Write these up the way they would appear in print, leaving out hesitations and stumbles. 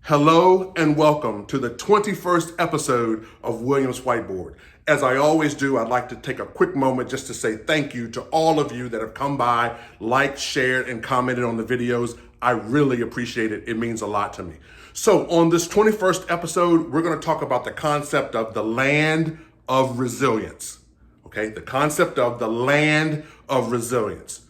Hello and welcome to the 21st episode of Williams Whiteboard. As I always do, I'd like to take a quick moment just to say thank you to all of you that have come by, liked, shared, and commented on the videos. I really appreciate it. It means a lot to me. So on this 21st episode, we're going to talk about the concept of the land of resilience. Okay, the concept of the land of resilience.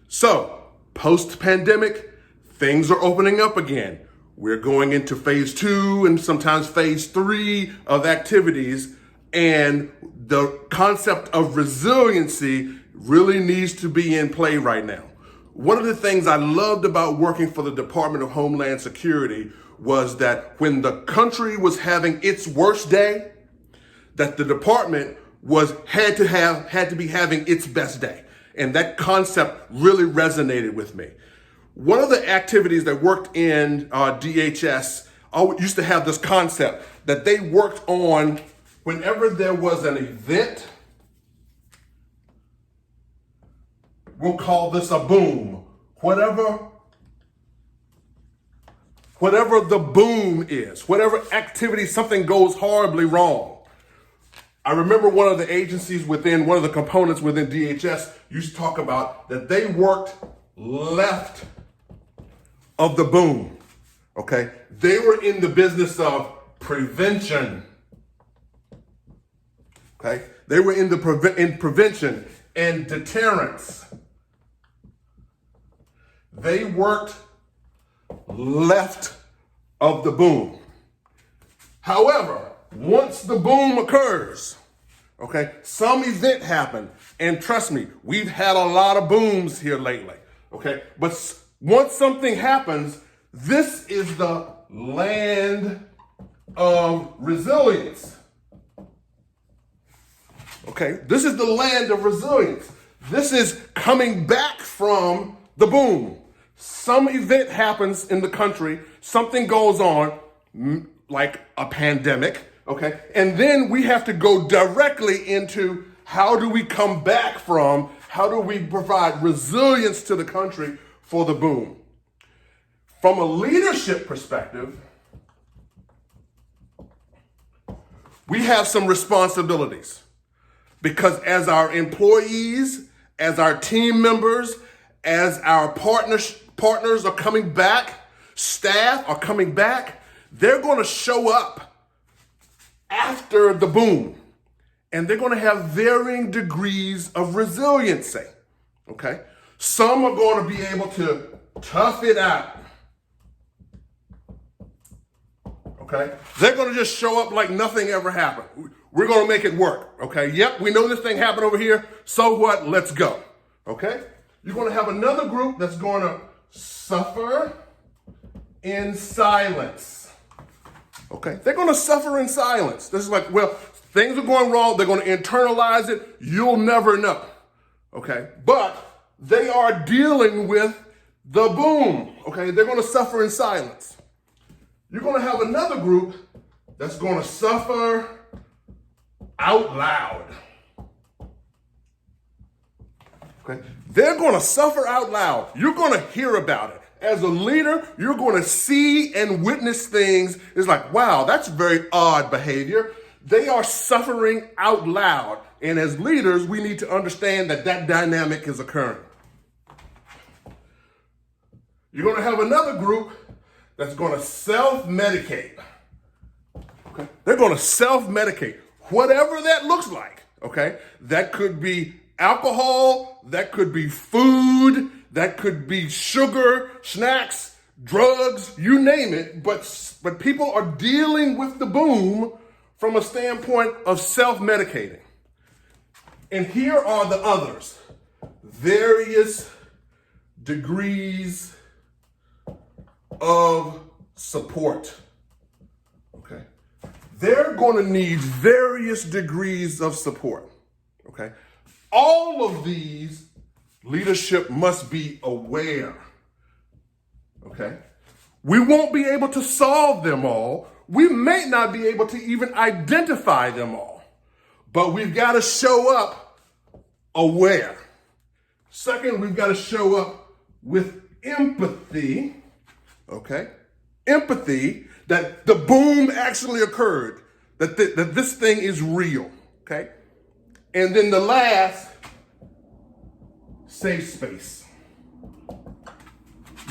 So post-pandemic, things are opening up again. We're going into phase 2 and sometimes phase 3 of activities, and the concept of resiliency really needs to be in play right now. One of the things I loved about working for the Department of Homeland Security was that when the country was having its worst day, that the department had to be having its best day. And that concept really resonated with me. One of the activities that worked in DHS used to have this concept that they worked on whenever there was an event. We'll call this a boom. Whatever the boom is, whatever activity, something goes horribly wrong. I remember one of the agencies one of the components within DHS used to talk about that they worked left of the boom, okay? They were in the business of prevention, okay? They were in prevention and deterrence. They worked left of the boom. However, once the boom occurs, okay, some event happened, and trust me, we've had a lot of booms here lately, okay? But once something happens, this is the land of resilience. Okay, this is the land of resilience. This is coming back from the boom. Some event happens in the country, something goes on, like a pandemic, okay? And then we have to go directly into how do we come back from, how do we provide resilience to the country for the boom. From a leadership perspective, we have some responsibilities because as our employees, as our team members, as our partners are coming back, staff are coming back, they're going to show up after the boom, and they're going to have varying degrees of resiliency, okay? Some are going to be able to tough it out, okay? They're going to just show up like nothing ever happened. We're going to make it work, okay? Yep, we know this thing happened over here, so what? Let's go, okay? You're going to have another group that's going to suffer in silence, okay? They're going to suffer in silence. This is like, well, things are going wrong. They're going to internalize it. You'll never know, okay? But they are dealing with the boom, okay? They're going to suffer in silence. You're going to have another group that's going to suffer out loud, okay? They're going to suffer out loud. You're going to hear about it. As a leader, you're going to see and witness things. It's like, wow, that's very odd behavior. They are suffering out loud. And as leaders, we need to understand that that dynamic is occurring. You're going to have another group that's going to self-medicate. Okay? They're going to self-medicate, whatever that looks like. Okay? That could be alcohol, that could be food, that could be sugar, snacks, drugs, you name it. But people are dealing with the boom from a standpoint of self-medicating. And here are the others. Various degrees of support, okay? They're going to need various degrees of support, okay? All of these, leadership must be aware, okay? We won't be able to solve them all. We may not be able to even identify them all, but we've got to show up aware. Second, we've got to show up with empathy, okay? empathy that the boom actually occurred, that this thing is real, okay? And then the last, safe space.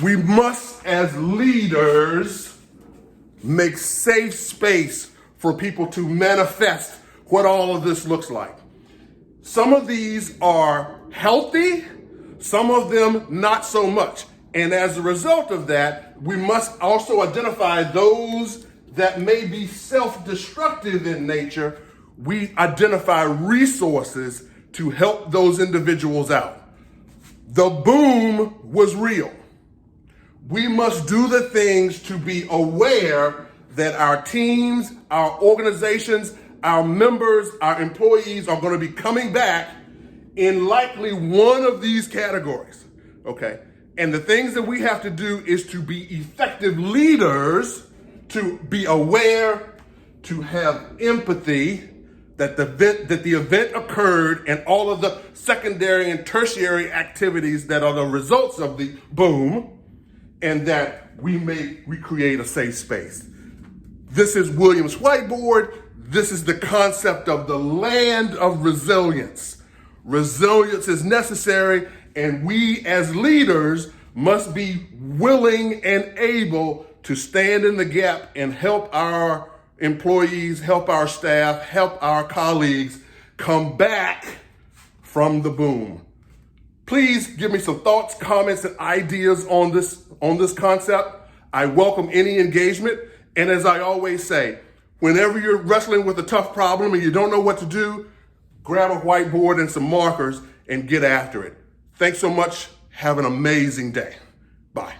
We must, as leaders, make safe space for people to manifest what all of this looks like. Some of these are healthy, some of them not so much. And as a result of that, we must also identify those that may be self-destructive in nature. We identify resources to help those individuals out. The boom was real. We must do the things to be aware that our teams, our organizations, our members, our employees are going to be coming back in likely one of these categories, okay? And the things that we have to do is to be effective leaders, to be aware, to have empathy that the event occurred and all of the secondary and tertiary activities that are the results of the boom, and that we create a safe space. This is Williams Whiteboard. This is the concept of the land of resilience. Resilience is necessary, and we as leaders must be willing and able to stand in the gap and help our employees, help our staff, help our colleagues come back from the boom. Please give me some thoughts, comments, and ideas on this concept. I welcome any engagement. And as I always say, whenever you're wrestling with a tough problem and you don't know what to do, grab a whiteboard and some markers and get after it. Thanks so much. Have an amazing day. Bye.